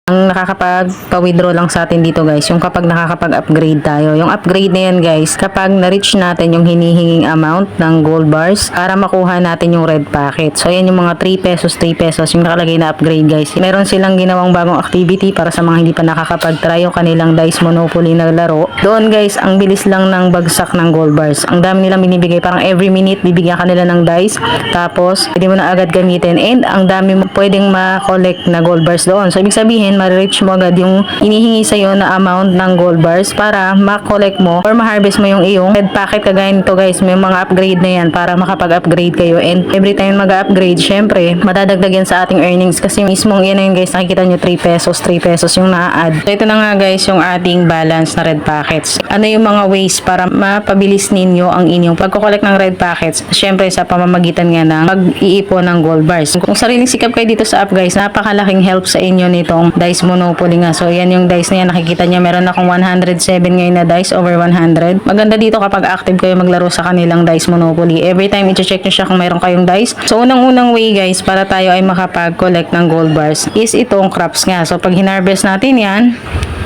Ang nakakapag-withdraw lang sa atin dito guys, yung kapag nakakapag-upgrade tayo. Yung upgrade na yan guys, kapag na-reach natin yung hinihinging amount ng gold bars para makuha natin yung red packet. So yan yung mga 3 pesos, 3 pesos yung nakalagay na upgrade guys. Meron silang ginawang bagong activity para sa mga hindi pa nakakapag-try yung kanilang Dice Monopoly na laro. Doon guys, ang bilis lang ng bagsak ng gold bars. Ang dami nilang binibigay, parang every minute bibigyan kanila ng dice. Tapos, pwede mo na agad gamitin and ang dami mo pwedeng ma-collect na gold bars doon. So ibig sabihin, ma-reach mo agad yung inihingi sa'yo na amount ng gold bars para ma-collect mo or ma-harvest mo yung iyong red packet. Kagaya nito guys, may mga upgrade na yan para makapag-upgrade kayo, and every time mag-upgrade, syempre madadagdag yan sa ating earnings kasi mismong yan na yun guys, nakikita nyo 3 pesos, 3 pesos yung na-add. So ito na nga guys yung ating balance na red packets. Ano yung mga ways para mapabilis ninyo ang inyong pagko-collect ng red packets? Syempre sa pamamagitan nga ng pag-iipon ng gold bars. Kung sariling sikap kayo dito sa app guys, napakalaking help sa inyo nitong Dice Monopoly nga. So yan yung dice na yan, nakikita nyo meron akong 107 ngayon na dice over 100. Maganda dito kapag active kayo maglaro sa kanilang Dice Monopoly. Every time i-check nyo siya kung mayroon kayong dice. So unang-unang way guys para tayo ay makapag-collect ng gold bars is itong crops nga. So pag hinarvest natin yan,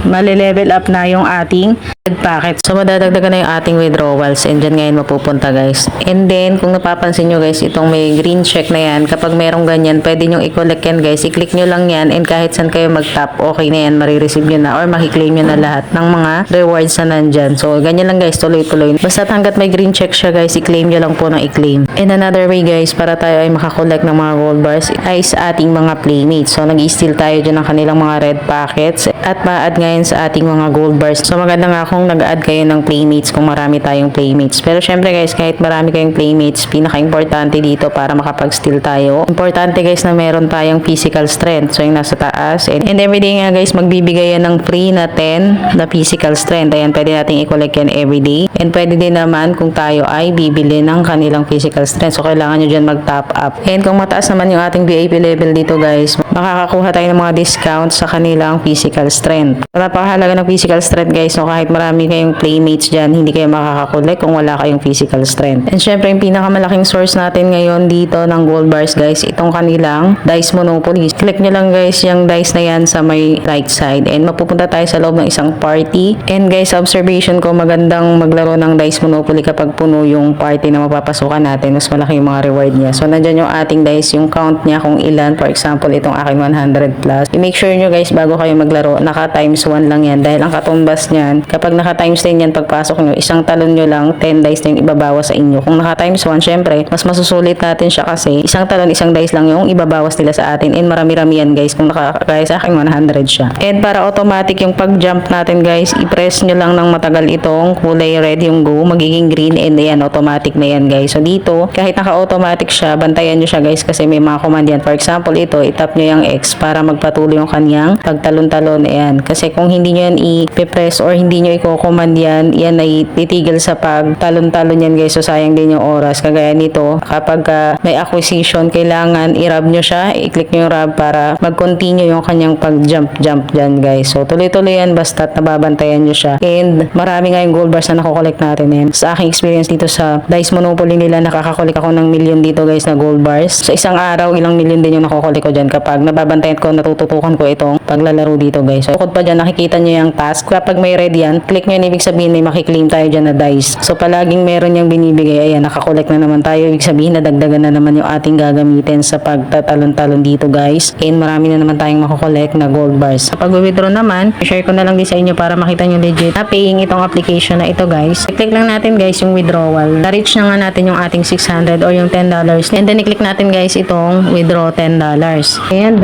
mali-level up na yung ating red packet. So madadagdagan na yung ating withdrawals and dyan ngayon mapupunta guys. And then kung napapansin nyo guys, itong may green check na yan, kapag merong ganyan, pwede nyo i-collect yan guys. I-click nyo lang yan and kahit saan kayo mag-tap, okay na yan, marireceive nyo na or makiklaim nyo na lahat ng mga rewards na nandyan. So ganyan lang guys, tuloy-tuloy. Basta hanggat may green check siya guys, i-claim nyo lang po ng i-claim. And another way guys, para tayo ay makakollect ng mga gold bars ay sa ating mga playmates. So nag-i-steal tayo dyan ng kanilang mga red packets at ma-add ngayon sa ating mga gold bars. So maganda nga kung nag-add kayo ng playmates kung marami tayong playmates. Pero syempre guys, kahit marami kayong playmates, pinaka-importante dito para makapag-steal tayo. Importante guys na meron tayong physical strength. So yung nasa taas. And everyday nga guys, magbibigay yan ng free na 10 na physical strength. Ayan, pwede natin i-collect yan everyday. And pwede din naman kung tayo ay bibili ng kanilang physical strength. So kailangan nyo dyan mag-top up. And kung mataas naman yung ating VIP level dito guys, makakakuha tayo ng mga discounts sa kanilang physical strength. Napakahalaga ng physical strength guys. So kahit marami kayong playmates dyan, hindi kayo makakakolek kung wala kayong physical strength. And syempre yung pinakamalaking source natin ngayon dito ng gold bars guys, itong kanilang Dice Monopoly. Click nyo lang guys yung dice na yan sa may right side and mapupunta tayo sa loob ng isang party. And guys, observation ko, magandang maglaro ng Dice Monopoly kapag puno yung party na mapapasukan natin. Mas malaki yung mga reward niya. So nandyan yung ating dice, yung count niya kung ilan. For example, itong aking 100 plus. I-make sure nyo guys bago kayo maglaro, naka times 1 lang yan dahil ang katumbas niyan, kapag naka times 10 yan pagpasok nyo, isang talon nyo lang 10 dice na yung ibabawas sa inyo. Kung naka times 1, syempre mas masusulit natin siya kasi isang talon, isang dice lang yung ibabawas nila sa atin, and marami-rami yan guys kung nakakagaya sa akin 100 siya. And para automatic yung pag-jump natin guys, i-press nyo lang ng matagal itong kulay red yung go, magiging green, and ayan, automatic na yan guys. So dito, kahit naka-automatic siya, bantayan nyo siya guys kasi may mga command yan. For example, ito, itap nyo yung X para magpatuloy yung kanyang pagtalon-talon. Ayan, kasi kung hindi nyo yan i-press or hindi nyo i-command yan, yan ay titigil sa pagtalon-talon yan guys. So sayang din yung oras. Kagaya nito, kapag may acquisition, kailangan i-rub nyo siya, i-click nyo yung rub para mag-continue yung kanyang pag-jump dyan guys. So tuloy-tuloy yan basta't nababantayan nyo siya. And marami nga yung gold bars na nakokollect natin yan. Sa aking experience dito sa Dice Monopoly nila, nakakakollect ako ng million dito guys na gold bars. Sa isang araw, ilang million din yung nakokollect ko dyan kapag nababantayan ko, natututukan ko itong paglalaro dito guys. So bukod pa dyan, nakikita nyo yung task. Kapag may red yan, click nyo yan, ibig sabihin may makiklaim tayo dyan na dice. So palaging meron yung binibigay. Ayan, nakakollect na naman tayo. Ibig sabihin nadagdagan na naman yung ating gagamitin sa pagtatalon-talon dito guys. And marami na naman tayong makokollect na gold bars. Kapag withdraw naman, share ko na lang din sa inyo para makita nyo legit na paying itong application na ito guys. I-click lang natin guys yung withdrawal. Na-reach na nga natin yung ating 600 or yung $10. And then i-click natin guys itong withdraw $10. And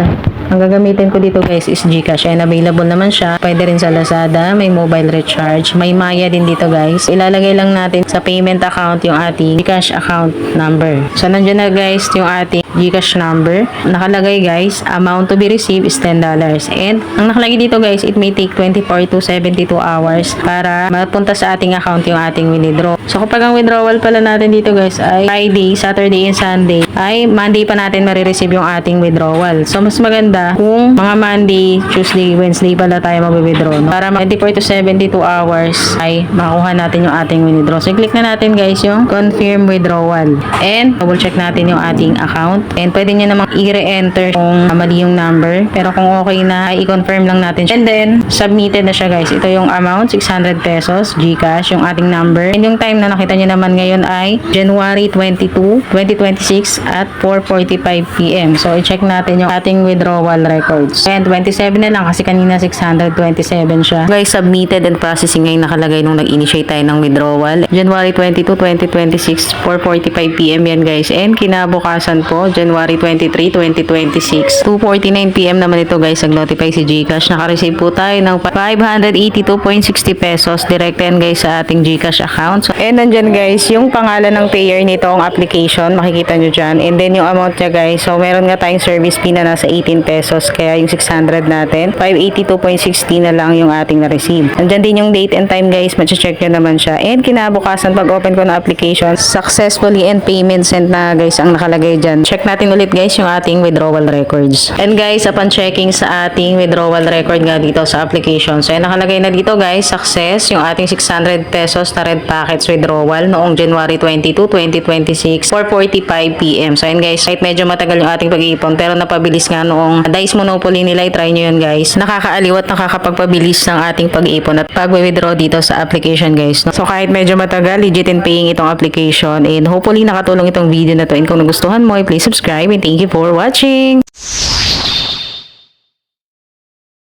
ang gagamitin ko dito guys is GCash. And available naman siya. Pwede rin sa Lazada. May mobile recharge. May Maya din dito guys. Ilalagay lang natin sa payment account yung ating GCash account number. So nandiyan na guys yung ating GCash number. Nakalagay guys, amount to be received is $10. And ang nakalagay dito guys, it may take 24 to 72 hours para mapunta sa ating account yung ating withdraw. So kapag ang withdrawal pala natin dito guys ay Friday, Saturday, and Sunday, ay Monday pa natin marireceive yung ating withdrawal. So mas maganda kung mga Monday, Tuesday, Wednesday pala tayo mag-withdraw, no? Para 24 to 72 hours ay makuha natin yung ating withdraw. So, click na natin guys yung confirm withdrawal. And double check natin yung ating account. And pwede nyo namang i-re-enter kung mali yung number. Pero kung okay na, i-confirm lang natin siya. And then, submitted na siya guys. Ito yung amount, 600 pesos, GCash, yung ating number. And yung time na nakita nyo naman ngayon ay January 22, 2026 at 4:45 PM. So, i-check natin yung ating withdrawal records. And 27 na lang kasi kanina 627 siya. Guys, submitted and processing ngayon nakalagay nung nag-initiate tayo ng withdrawal. January 22, 2026, 4:45 PM yan guys. And kinabukasan po, January 23, 2026, 2:49 PM naman ito guys, nag-notify si GCash. Naka-receive po tayo ng 582.60 pesos. Direct yan guys sa ating GCash account. So, and nandyan guys, yung pangalan ng payer nitong application, makikita nyo dyan. And then yung amount niya guys, so meron nga tayong service fee na nasa 18 pesos. Kaya yung 600 natin, 582.60 na lang yung ating na-receive. Nandyan din yung date and time guys, check nyo naman siya. And kinabukasan, pag open ko na application, successfully and payment sent na guys ang nakalagay dyan. Check natin ulit guys yung ating withdrawal records. And guys, upon checking sa ating withdrawal record nga dito sa application, so nakalagay na dito guys, success, yung ating 600 pesos na red packets withdrawal noong January 22, 2026, 4:45 PM. So ayun guys, kahit medyo matagal yung ating pag-iipon, pero napabilis nga noong Dice Monopoly nila, try nyo yun guys. Nakakaaliw at nakakapagpabilis ng ating pag-iipon at pag-withdraw dito sa application guys. So kahit medyo matagal, legit in paying itong application, and hopefully nakatulong itong video na to. And kung nagustuhan mo, please subscribe and thank you for watching.